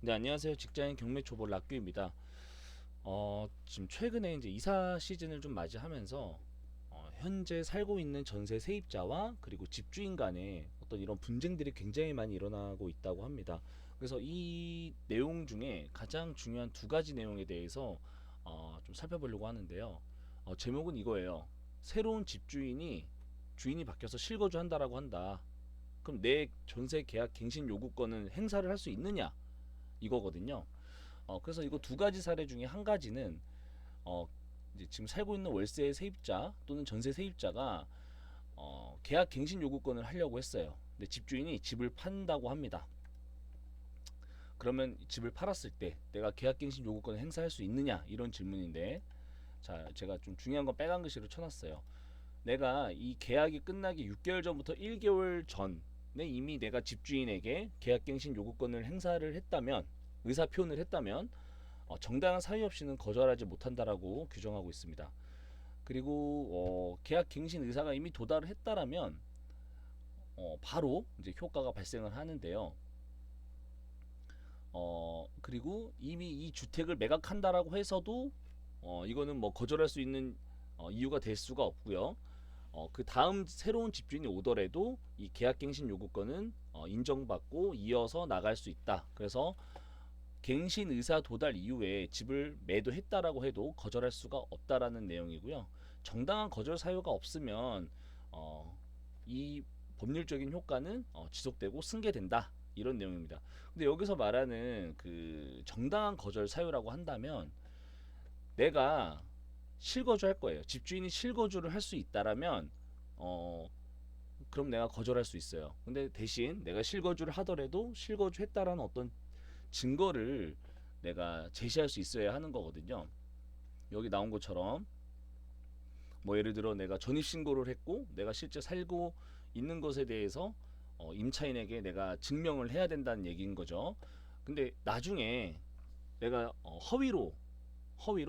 네, 안녕하세요. 직장인 경매 초보 락규입니다. 지금 최근에 이제 이사 시즌을 좀 맞이하면서 현재 살고 있는 전세 세입자와 그리고 집주인 간의 어떤 이런 분쟁들이 굉장히 많이 일어나고 있다고 합니다. 그래서 이 내용 중에 가장 중요한 두 가지 내용에 대해서 좀 살펴보려고 하는데요. 제목은 이거예요. 새로운 집주인이 주인이 바뀌어서 실거주 한다라고 한다. 그럼 내 전세 계약 갱신 요구권은 행사를 할 수 있느냐? 이거거든요. 그래서 이거 두 가지 사례 중에 한 가지는 어, 이제 지금 살고 있는 월세 세입자 또는 전세 세입자가 계약 갱신 요구권을 하려고 했어요. 근데 집주인이 집을 판다고 합니다. 그러면 집을 팔았을 때 내가 계약 갱신 요구권을 행사할 수 있느냐 이런 질문인데, 자, 제가 좀 중요한 건 빨간 글씨로 쳐놨어요. 내가 이 계약이 끝나기 6개월 전부터 1개월 전에 이미 내가 집주인에게 계약갱신 요구권을 행사를 했다면, 의사 표현을 했다면 정당한 사유 없이는 거절하지 못한다라고 규정하고 있습니다. 그리고 계약갱신 의사가 이미 도달을 했다라면 바로 이제 효과가 발생을 하는데요. 그리고 이미 이 주택을 매각한다라고 해서도 이거는 뭐 거절할 수 있는 이유가 될 수가 없고요. 그 다음 새로운 집주인이 오더라도 이 계약갱신 요구권은 인정받고 이어서 나갈 수 있다. 그래서 갱신 의사 도달 이후에 집을 매도했다라고 해도 거절할 수가 없다라는 내용이고요. 정당한 거절 사유가 없으면 이 법률적인 효과는 지속되고 승계된다. 이런 내용입니다. 근데 여기서 말하는 그 정당한 거절 사유라고 한다면 내가 실거주 할 거예요. 집주인이 실거주를 할 수 있다라면 그럼 내가 거절할 수 있어요. 근데 대신 내가 실거주를 하더라도 실거주했다라는 어떤 증거를 내가 제시할 수 있어야 하는 거거든요. 여기 나온 것처럼 뭐 예를 들어 내가 전입신고를 했고 내가 실제 살고 있는 것에 대해서 임차인에게 내가 증명을 해야 된다는 얘기인 거죠. 근데 나중에 내가 허위로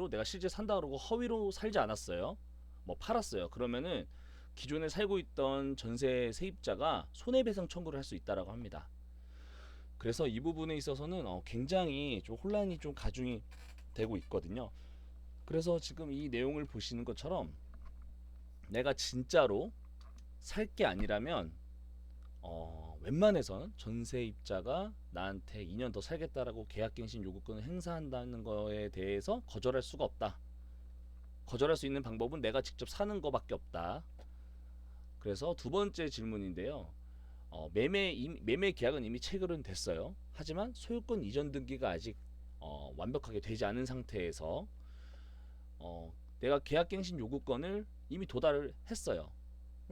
내가 실제 산다 그러고 허위로 살지 않았어요. 뭐 팔았어요. 그러면은 기존에 살고 있던 전세 세입자가 손해배상 청구를 할 수 있다라고 합니다. 그래서 이 부분에 있어서는 굉장히 좀 혼란이 좀 가중이 되고 있거든요. 그래서 지금 이 내용을 보시는 것처럼 내가 진짜로 살 게 아니라면 웬만해선 전세입자가 나한테 2년 더 살겠다라고 계약갱신 요구권을 행사한다는 거에 대해서 거절할 수가 없다. 거절할 수 있는 방법은 내가 직접 사는 거밖에 없다. 그래서 두 번째 질문인데요. 매매 계약은 이미 체결은 됐어요. 하지만 소유권 이전 등기가 아직 완벽하게 되지 않은 상태에서 내가 계약갱신 요구권을 이미 도달을 했어요.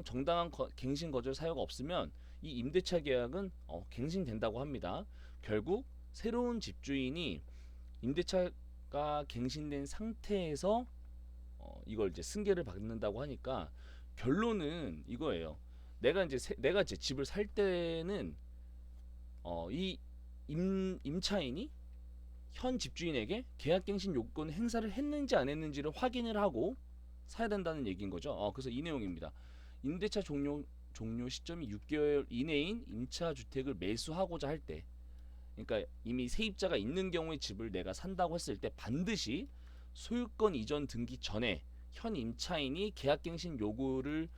정당한 갱신 거절 사유가 없으면 이 임대차 계약은 갱신된다고 합니다. 결국 새로운 집주인이 임대차가 갱신된 상태에서 이걸 이제 승계를 받는다고 하니까 결론은 이거예요. 내가 이제 집을 살 때는 이 임차인이 현 집주인에게 계약갱신 요건 행사를 했는지 안 했는지를 확인을 하고 사야 된다는 얘기인 거죠. 그래서 이 내용입니다. 임대차 종료 시점이 6개월 이내인 임차 주택을 매수하고자 할 때, 그러니까 이미 세입자가 있는 경우에 집을 내가 산다고 했을 때 반드시 소유권 이전 등기 전에 현 임차인이 계약갱신 요구를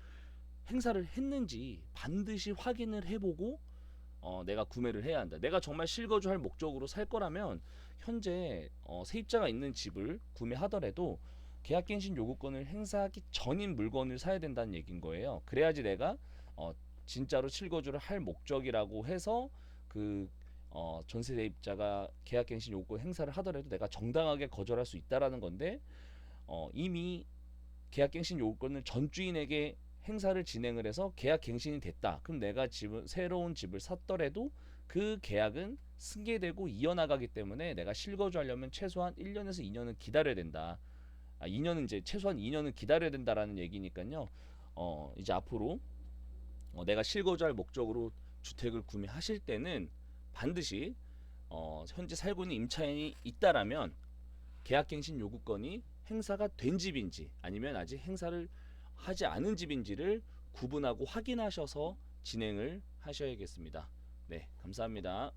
행사를 했는지 반드시 확인을 해보고 내가 구매를 해야 한다. 내가 정말 실거주할 목적으로 살 거라면 현재 세입자가 있는 집을 구매하더라도 계약갱신 요구권을 행사하기 전인 물건을 사야 된다는 얘기인 거예요. 그래야지 내가 진짜로 실거주를 할 목적이라고 해서 그 전세 세입자가 계약갱신 요구권 행사를 하더라도 내가 정당하게 거절할 수 있다라는 건데, 이미 계약갱신 요구권을 전주인에게 행사를 진행을 해서 계약 갱신이 됐다. 그럼 내가 새로운 집을 샀더라도 그 계약은 승계되고 이어나가기 때문에 내가 실거주하려면 최소한 1년에서 2년은 기다려야 된다. 2년은 이제 최소한 2년은 기다려야 된다라는 얘기니까요. 이제 앞으로 내가 실거주할 목적으로 주택을 구매하실 때는 반드시 현재 살고 있는 임차인이 있다라면 계약갱신 요구권이 행사가 된 집인지 아니면 아직 행사를 하지 않은 집인지를 구분하고 확인하셔서 진행을 하셔야겠습니다. 네, 감사합니다.